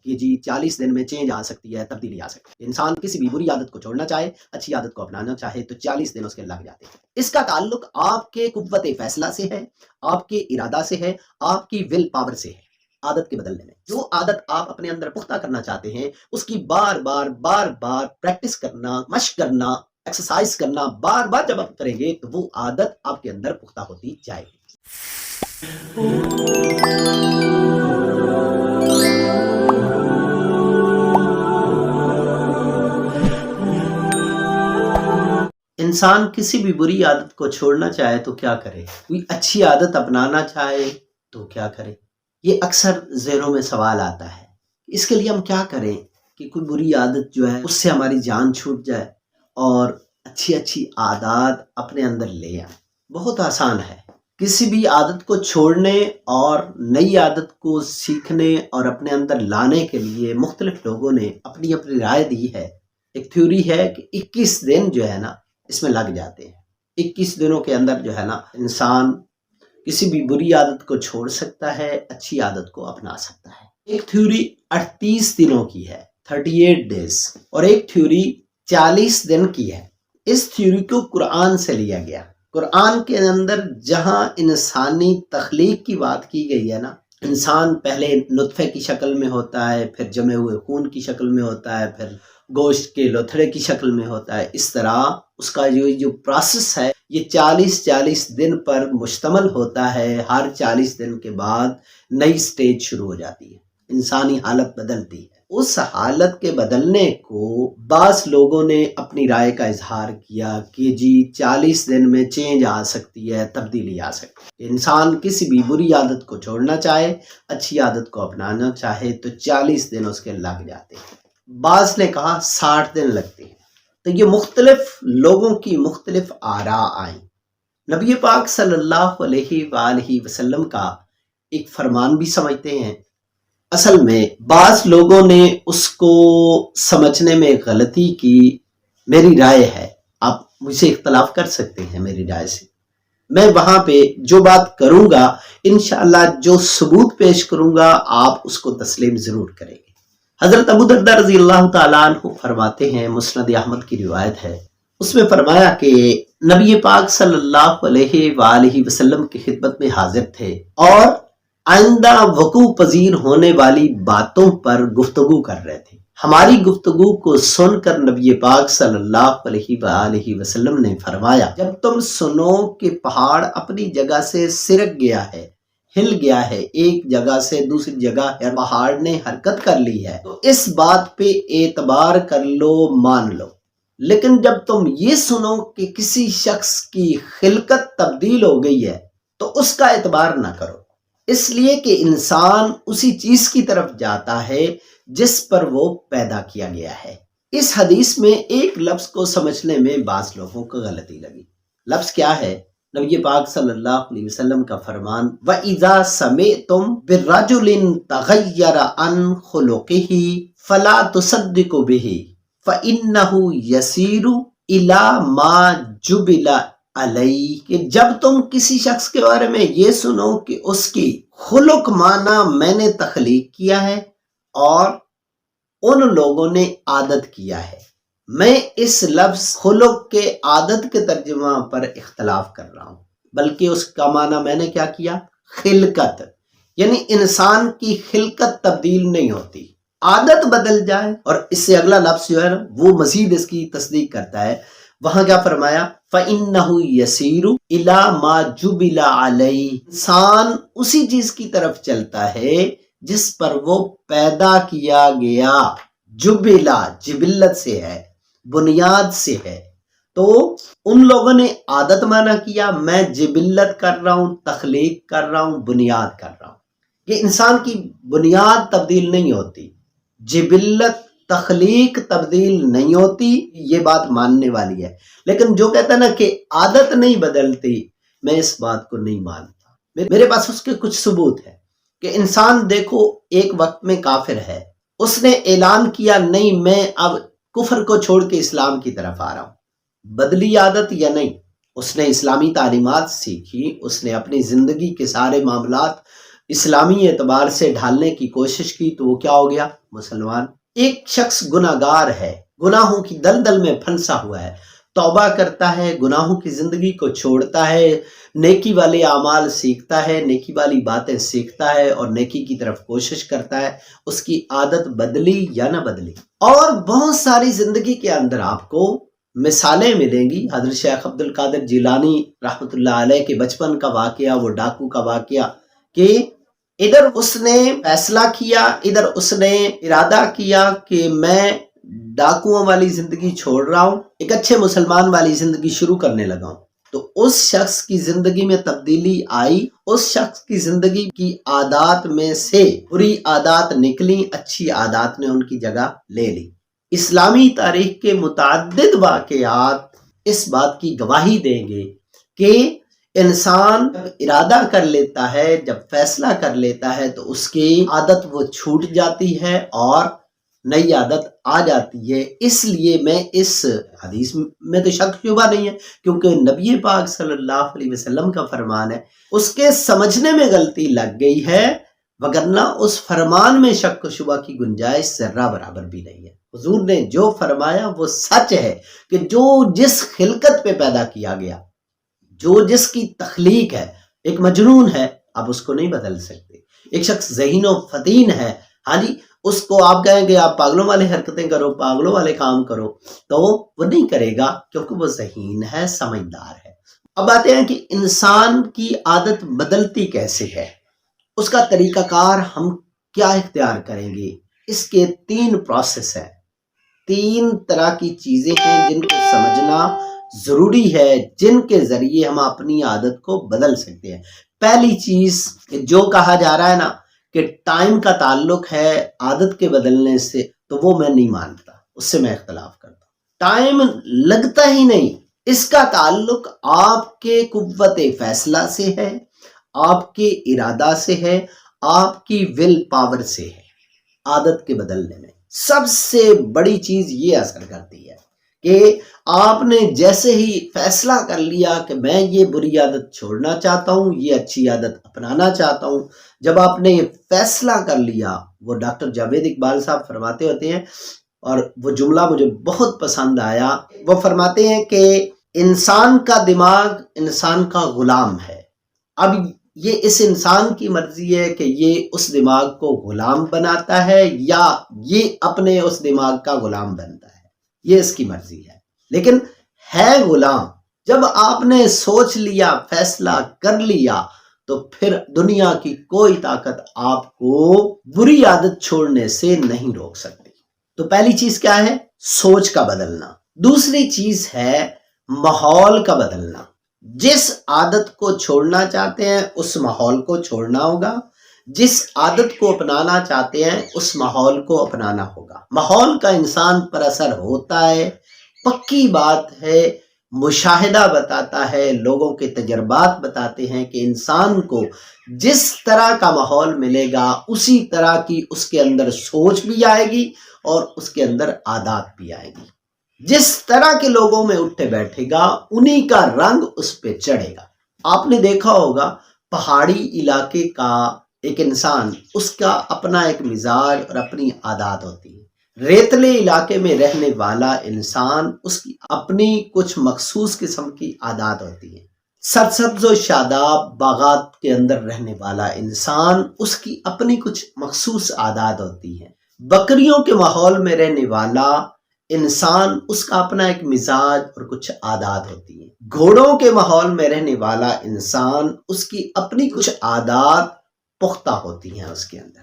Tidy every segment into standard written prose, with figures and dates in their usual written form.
کہ جی 40 دن میں چینج آ سکتی ہے، تبدیلی آ سکتی ہے۔ انسان کسی بھی بری عادت کو چھوڑنا چاہے، اچھی عادت کو اپنانا چاہے تو 40 دن اس کے لگ جاتے ہیں۔ اس کا تعلق آپ کے قوت فیصلہ سے ہے، آپ کے ارادہ سے ہے، آپ کی ول پاور سے ہے۔ عادت کے بدلنے میں جو عادت آپ اپنے اندر پختہ کرنا چاہتے ہیں، اس کی بار بار پریکٹس کرنا، مشق کرنا، ایکسرسائز کرنا، بار بار جب آپ کریں گے تو وہ عادت آپ کے اندر پختہ ہوتی جائے گی۔ انسان کسی بھی بری عادت کو چھوڑنا چاہے تو کیا کرے؟ کوئی اچھی عادت اپنانا چاہے تو کیا کرے؟ یہ اکثر ذہنوں میں سوال آتا ہے، اس کے لیے ہم کیا کریں کہ کوئی بری عادت جو ہے اس سے ہماری جان چھوٹ جائے اور اچھی عادات اپنے اندر لے آئیں۔ بہت آسان ہے، کسی بھی عادت کو چھوڑنے اور نئی عادت کو سیکھنے اور اپنے اندر لانے کے لیے مختلف لوگوں نے اپنی اپنی رائے دی ہے۔ ایک تھیوری ہے کہ 21 دن جو ہے نا اس میں لگ جاتے ہیں۔ 21 دنوں کے اندر جو ہے نا انسان کسی بھی بری عادت کو چھوڑ سکتا ہے، اچھی عادت کو اپنا سکتا ہے۔ ایک تھیوری 38 دنوں کی ہے، 38 ڈیز، اور ایک تھیوری 40 دن کی ہے۔ اس تھیوری کو قرآن سے لیا گیا۔ قرآن کے اندر جہاں انسانی تخلیق کی بات کی گئی ہے نا، انسان پہلے نطفے کی شکل میں ہوتا ہے، پھر جمے ہوئے خون کی شکل میں ہوتا ہے، پھر گوشت کے لوتھڑے کی شکل میں ہوتا ہے۔ اس طرح اس کا جو پروسیس ہے یہ 40 دن پر مشتمل ہوتا ہے۔ ہر 40 دن کے بعد نئی سٹیج شروع ہو جاتی ہے، انسانی حالت بدلتی ہے۔ اس حالت کے بدلنے کو بعض لوگوں نے اپنی رائے کا اظہار کیا کہ جی 40 دن میں چینج آ سکتی ہے، تبدیلی آ سکتی ہے۔ انسان کسی بھی بری عادت کو چھوڑنا چاہے، اچھی عادت کو اپنانا چاہے تو 40 دن اس کے لگ جاتے ہیں۔ بعض نے کہا 60 دن لگتے ہیں۔ تو یہ مختلف لوگوں کی مختلف آراء آئیں۔ نبی پاک صلی اللہ علیہ وآلہ وسلم کا ایک فرمان بھی سمجھتے ہیں۔ اصل میں بعض لوگوں نے اس کو سمجھنے میں غلطی کی۔ میری رائے ہے، آپ مجھ سے اختلاف کر سکتے ہیں میری رائے سے، میں وہاں پہ جو بات کروں گا انشاءاللہ جو ثبوت پیش کروں گا آپ اس کو تسلیم ضرور کریں گے۔ حضرت ابو درداء رضی اللہ تعالیٰ عنہ فرماتے ہیں، مسند احمد کی روایت ہے، اس میں فرمایا کہ نبی پاک صلی اللہ علیہ وآلہ وسلم کی خدمت میں حاضر تھے اور آئندہ وقوع پذیر ہونے والی باتوں پر گفتگو کر رہے تھے۔ ہماری گفتگو کو سن کر نبی پاک صلی اللہ علیہ وآلہ وسلم نے فرمایا، جب تم سنو کہ پہاڑ اپنی جگہ سے سرک گیا ہے، ہل گیا ہے، ایک جگہ سے دوسری جگہ پہاڑ نے حرکت کر لی ہے، تو اس بات پہ اعتبار کر لو، مان لو۔ لیکن جب تم یہ سنو کہ کسی شخص کی خلقت تبدیل ہو گئی ہے تو اس کا اعتبار نہ کرو، اس لیے کہ انسان اسی چیز کی طرف جاتا ہے جس پر وہ پیدا کیا گیا ہے۔ اس حدیث میں ایک لفظ کو سمجھنے میں بعض لوگوں کو غلطی لگی۔ لفظ کیا ہے؟ نبی پاک صلی اللہ علیہ وسلم کا فرمان، وَإِذَا سَمِعْتُمْ بِالرَّجُلٍ تَغَيَّرَ عَنْ خُلُقِهِ فَلَا تُصَدِّقُوا بِهِ فَإِنَّهُ يَسِيرُ إِلَى مَا جُبِلَ عَلَيْهِ، کہ جب تم کسی شخص کے بارے میں یہ سنو کہ اس کی خلق مانا میں نے تخلیق کیا ہے اور ان لوگوں نے عادت کیا ہے۔ میں اس لفظ خلق کے عادت کے ترجمہ پر اختلاف کر رہا ہوں، بلکہ اس کا معنی میں نے کیا کیا؟ خلقت، یعنی انسان کی خلقت تبدیل نہیں ہوتی، عادت بدل جائے۔ اور اس سے اگلا لفظ جو ہے وہ مزید اس کی تصدیق کرتا ہے۔ وہاں کیا فرمایا؟ فَإِنَّهُ يَسِيرُ إِلَى مَا جُبِلَ عَلَيْهِ، انسان اسی چیز کی طرف چلتا ہے جس پر وہ پیدا کیا گیا۔ جبلا جبلت سے ہے، بنیاد سے ہے۔ تو ان لوگوں نے عادت مانا کیا، میں جبلت کر رہا ہوں، تخلیق کر رہا ہوں، بنیاد کر رہا ہوں۔ یہ انسان کی بنیاد تبدیل نہیں ہوتی، جبلت تخلیق تبدیل نہیں ہوتی، یہ بات ماننے والی ہے۔ لیکن جو کہتا ہے نا کہ عادت نہیں بدلتی، میں اس بات کو نہیں مانتا۔ میرے پاس اس کے کچھ ثبوت ہے کہ انسان دیکھو ایک وقت میں کافر ہے، اس نے اعلان کیا نہیں میں اب کفر کو چھوڑ کے اسلام کی طرف آ رہا ہوں، بدلی عادت یا نہیں؟ اس نے اسلامی تعلیمات سیکھی، اس نے اپنی زندگی کے سارے معاملات اسلامی اعتبار سے ڈھالنے کی کوشش کی تو وہ کیا ہو گیا؟ مسلمان۔ ایک شخص گناہگار ہے، گناہوں کی دلدل میں پھنسا ہوا ہے، توبہ کرتا ہے، گناہوں کی زندگی کو چھوڑتا ہے، نیکی والے اعمال سیکھتا ہے، نیکی والی باتیں سیکھتا ہے اور نیکی کی طرف کوشش کرتا ہے، اس کی عادت بدلی یا نہ بدلی؟ اور بہت ساری زندگی کے اندر آپ کو مثالیں ملیں گی۔ حضرت شیخ عبد القادر جیلانی رحمۃ اللہ علیہ کے بچپن کا واقعہ، وہ ڈاکو کا واقعہ، کہ ادھر اس نے فیصلہ کیا، ادھر اس نے ارادہ کیا کہ میں ڈاکوؤں والی زندگی چھوڑ رہا ہوں، ایک اچھے مسلمان والی زندگی شروع کرنے لگا ہوں۔ تو اس شخص کی زندگی میں تبدیلی آئی، اس شخص کی زندگی کی عادات میں سے بری عادات نکلی، اچھی عادات نے ان کی جگہ لے لی۔ اسلامی تاریخ کے متعدد واقعات اس بات کی گواہی دیں گے کہ انسان جب ارادہ کر لیتا ہے، جب فیصلہ کر لیتا ہے تو اس کی عادت وہ چھوٹ جاتی ہے اور نئی عادت آ جاتی ہے۔ اس لیے میں اس حدیث میں تو شک شبہ نہیں ہے، کیونکہ نبی پاک صلی اللہ علیہ وسلم کا فرمان ہے، اس کے سمجھنے میں غلطی لگ گئی ہے، وگرنہ اس فرمان میں شک و شبہ کی گنجائش ذرہ برابر بھی نہیں ہے۔ حضور نے جو فرمایا وہ سچ ہے کہ جو جس خلقت پہ پیدا کیا گیا، جو جس کی تخلیق ہے، ایک مجنون ہے، آپ اس کو نہیں بدل سکتے۔ ایک شخص ذہین و فطین ہے، ہاں جی، اس کو آپ کہیں گے آپ پاگلوں والے حرکتیں کرو، پاگلوں والے کام کرو، تو وہ نہیں کرے گا، کیونکہ وہ ذہین ہے، سمجھدار ہے۔ اب آتے ہیں کہ انسان کی عادت بدلتی کیسے ہے، اس کا طریقہ کار ہم کیا اختیار کریں گے۔ اس کے 3 پروسیس ہیں، 3 طرح کی چیزیں ہیں جن کو سمجھنا ضروری ہے، جن کے ذریعے ہم اپنی عادت کو بدل سکتے ہیں۔ پہلی چیز جو کہا جا رہا ہے نا کہ ٹائم کا تعلق ہے عادت کے بدلنے سے، تو وہ میں نہیں مانتا، اس سے میں اختلاف کرتا ہوں۔ ٹائم لگتا ہی نہیں، اس کا تعلق آپ کے قوت فیصلہ سے ہے، آپ کے ارادہ سے ہے، آپ کی ول پاور سے ہے۔ عادت کے بدلنے میں سب سے بڑی چیز یہ اثر کرتی ہے کہ آپ نے جیسے ہی فیصلہ کر لیا کہ میں یہ بری عادت چھوڑنا چاہتا ہوں، یہ اچھی عادت اپنانا چاہتا ہوں، جب آپ نے یہ فیصلہ کر لیا، وہ ڈاکٹر جاوید اقبال صاحب فرماتے ہوتے ہیں، اور وہ جملہ مجھے بہت پسند آیا، وہ فرماتے ہیں کہ انسان کا دماغ انسان کا غلام ہے، اب یہ اس انسان کی مرضی ہے کہ یہ اس دماغ کو غلام بناتا ہے یا یہ اپنے اس دماغ کا غلام بنتا ہے، یہ اس کی مرضی ہے، لیکن ہے غلام۔ جب آپ نے سوچ لیا، فیصلہ کر لیا، تو پھر دنیا کی کوئی طاقت آپ کو بری عادت چھوڑنے سے نہیں روک سکتی۔ تو پہلی چیز کیا ہے؟ سوچ کا بدلنا۔ دوسری چیز ہے ماحول کا بدلنا۔ جس عادت کو چھوڑنا چاہتے ہیں اس ماحول کو چھوڑنا ہوگا، جس عادت کو اپنانا چاہتے ہیں اس ماحول کو اپنانا ہوگا۔ ماحول کا انسان پر اثر ہوتا ہے، پکی بات ہے، مشاہدہ بتاتا ہے، لوگوں کے تجربات بتاتے ہیں کہ انسان کو جس طرح کا ماحول ملے گا اسی طرح کی اس کے اندر سوچ بھی آئے گی اور اس کے اندر عادات بھی آئے گی۔ جس طرح کے لوگوں میں اٹھے بیٹھے گا انہی کا رنگ اس پہ چڑھے گا۔ آپ نے دیکھا ہوگا پہاڑی علاقے کا ایک انسان، اس کا اپنا ایک مزاج اور اپنی عادات ہوتی ہے۔ ریتلے علاقے میں رہنے والا انسان، اس کی اپنی کچھ مخصوص قسم کی عادات ہوتی ہیں۔ سرسبز و شاداب باغات کے اندر رہنے والا انسان، اس کی اپنی کچھ مخصوص عادات ہوتی ہیں۔ بکریوں کے ماحول میں رہنے والا انسان، اس کا اپنا ایک مزاج اور کچھ عادات ہوتی ہیں۔ گھوڑوں کے ماحول میں رہنے والا انسان، اس کی اپنی کچھ عادات پختہ ہوتی ہیں، اس کے اندر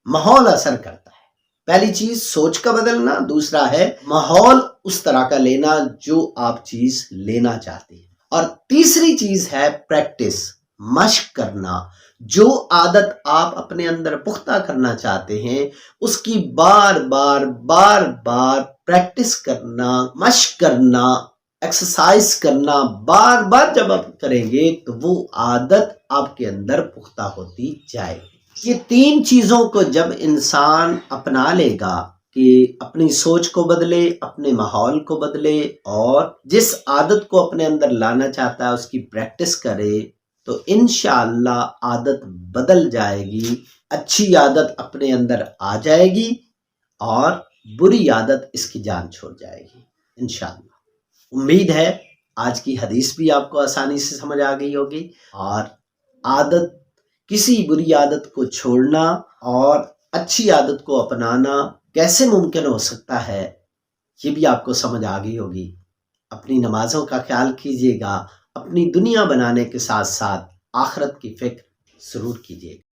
ماحول اثر کرتا ہے۔ پہلی چیز سوچ کا بدلنا، دوسرا ہے ماحول اس طرح کا لینا جو آپ چیز لینا چاہتے ہیں، اور تیسری چیز ہے پریکٹس، مشق کرنا۔ جو عادت آپ اپنے اندر پختہ کرنا چاہتے ہیں اس کی بار بار پریکٹس کرنا، مشق کرنا، ایکسرسائز کرنا، بار بار جب آپ کریں گے تو وہ عادت آپ کے اندر پختہ ہوتی جائے گی۔ یہ 3 چیزوں کو جب انسان اپنا لے گا کہ اپنی سوچ کو بدلے، اپنے ماحول کو بدلے، اور جس عادت کو اپنے اندر لانا چاہتا ہے اس کی پریکٹس کرے، تو انشاءاللہ عادت بدل جائے گی، اچھی عادت اپنے اندر آ جائے گی اور بری عادت اس کی جان چھوڑ جائے گی انشاءاللہ۔ امید ہے آج کی حدیث بھی آپ کو آسانی سے سمجھ آ گئی ہوگی، اور عادت، کسی بری عادت کو چھوڑنا اور اچھی عادت کو اپنانا کیسے ممکن ہو سکتا ہے یہ بھی آپ کو سمجھ آ گئی ہوگی۔ اپنی نمازوں کا خیال کیجیے گا، اپنی دنیا بنانے کے ساتھ ساتھ آخرت کی فکر ضرور کیجیے گا۔